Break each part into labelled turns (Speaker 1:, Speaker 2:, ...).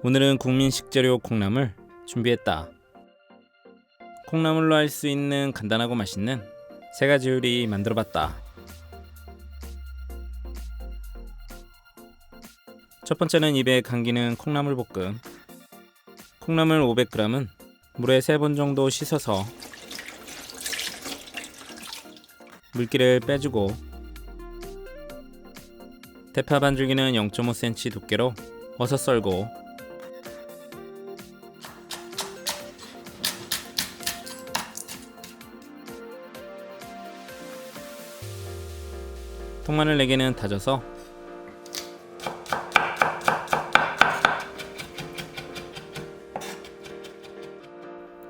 Speaker 1: 오늘은 국민 식재료 콩나물 준비했다. 콩나물로 할 수 있는 간단하고 맛있는 세 가지 요리 만들어봤다. 첫 번째는 입에 감기는 콩나물 볶음. 콩나물 500g은 물에 3번 정도 씻어서 물기를 빼주고, 대파 반줄기는 0.5cm 두께로 어서 썰고, 통마늘 4개는 다져서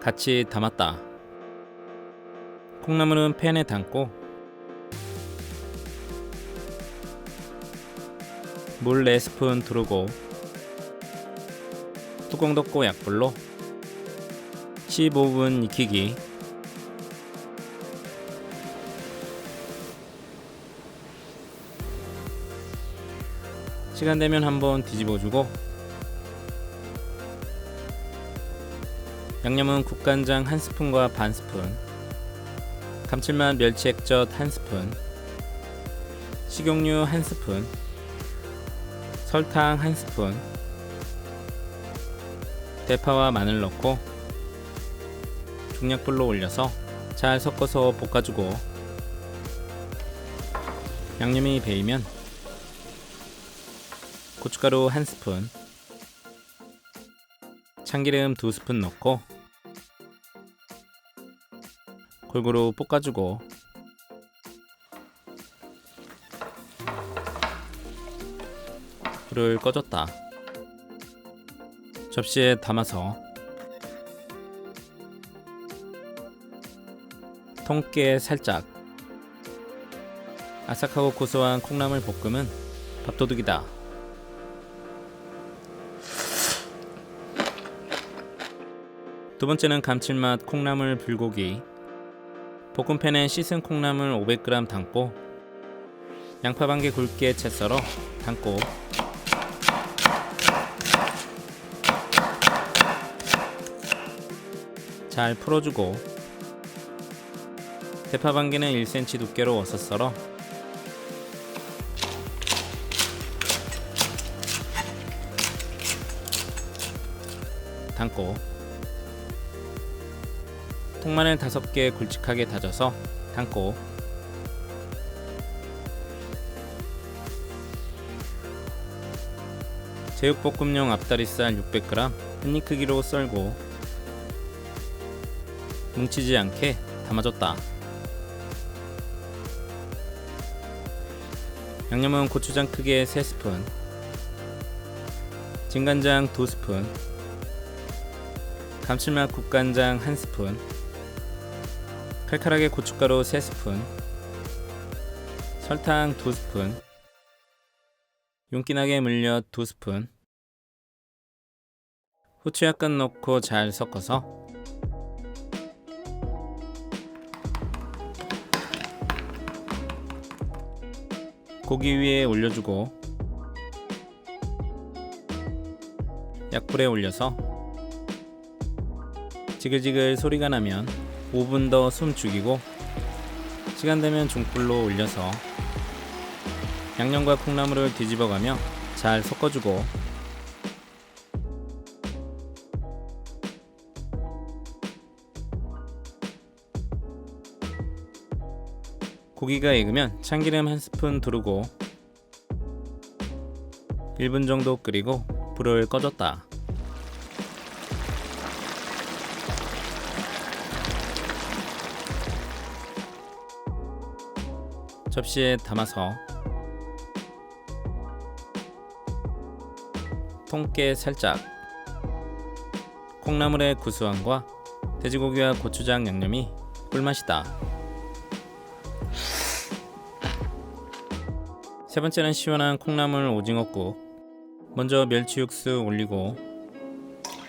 Speaker 1: 같이 담았다. 콩나물은 팬에 담고 물 4스푼 두르고 뚜껑 덮고 약불로 15분 익히기. 시간 되면 한번 뒤집어주고, 양념은 국간장 1스푼과 반스푼, 감칠맛 멸치 액젓 1스푼, 식용유 1스푼, 설탕 1스푼, 대파와 마늘 넣고 중약불로 올려서 잘 섞어서 볶아주고, 양념이 배이면 고춧가루 1스푼, 참기름 2스푼 넣고 골고루 볶아주고, 불을 꺼줬다. 접시에 담아서 통깨 살짝. 아삭하고 고소한 콩나물 볶음은 밥도둑이다. 두 번째는 감칠맛 콩나물 불고기. 볶음팬에 씻은 콩나물 500g 담고 양파 반개 굵게 채 썰어 담고, 잘 풀어주고, 대파 반개는 1cm 두께로 어서 썰어 담고, 통마늘 5개 굵직하게 다져서 담고, 제육볶음용 앞다리살 600g 한입 크기로 썰고 뭉치지 않게 담아줬다. 양념은 고추장 크게 3스푼, 진간장 2스푼, 감칠맛 국간장 1스푼, 칼칼하게 고춧가루 3스푼, 설탕 2스푼, 윤기나게 물엿 2스푼, 후추 약간 넣고 잘 섞어서 고기 위에 올려주고, 약불에 올려서 지글지글 소리가 나면 5분 더 숨 죽이고, 시간 되면 중불로 올려서 양념과 콩나물을 뒤집어가며 잘 섞어주고, 고기가 익으면 참기름 1스푼 두르고 1분 정도 끓이고 불을 꺼줬다. 접시에 담아서 통깨 살짝, 콩나물의 구수함과 돼지고기와 고추장 양념이 꿀맛이다. 세 번째는 시원한 콩나물 오징어국. 먼저 멸치 육수 올리고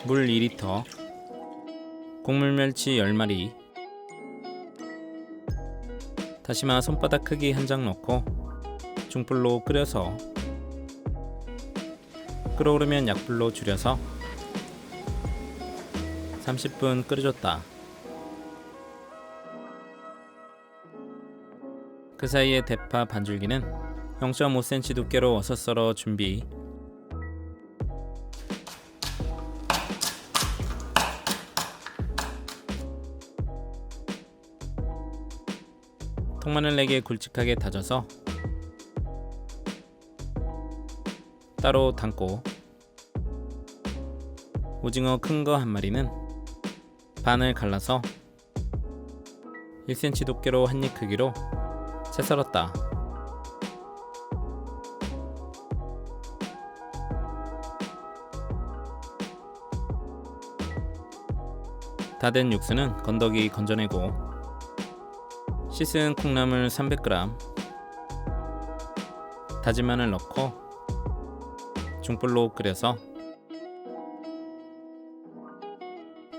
Speaker 1: 물 2리터, 곡물 멸치 10마리, 다시마 손바닥 크기 한 장 넣고 중불로 끓여서 끓어오르면 약불로 줄여서 30분 끓여줬다. 그 사이에 대파 반줄기는 0.5cm 두께로 어서 썰어 준비. 통마늘 4개 굵직하게 다져서 따로 담고, 오징어 큰 거 1마리는 반을 갈라서 1cm 두께로 한입 크기로 채 썰었다. 다 된 육수는 건더기 건져내고, 씻은 콩나물 300g, 다진 마늘 넣고 중불로 끓여서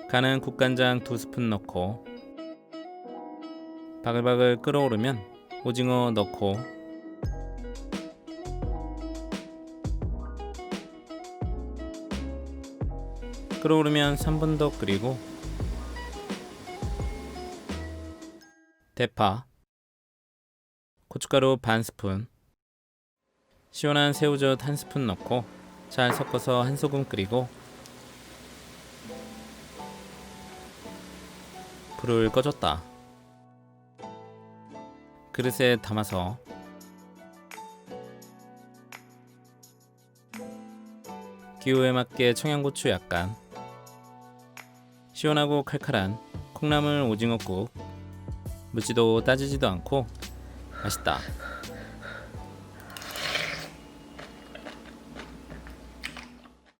Speaker 1: 간은 국간장 2스푼 넣고 바글바글 끓어오르면 오징어 넣고 끓어오르면 3분 더 끓이고, 대파, 고춧가루 반 스푼, 시원한 새우젓 1스푼 넣고 잘 섞어서 1소금 끓이고 불을 꺼줬다. 그릇에 담아서 기호에 맞게 청양고추 약간, 시원하고 칼칼한 콩나물 오징어국, 묻지도 따지지도 않고 맛있다.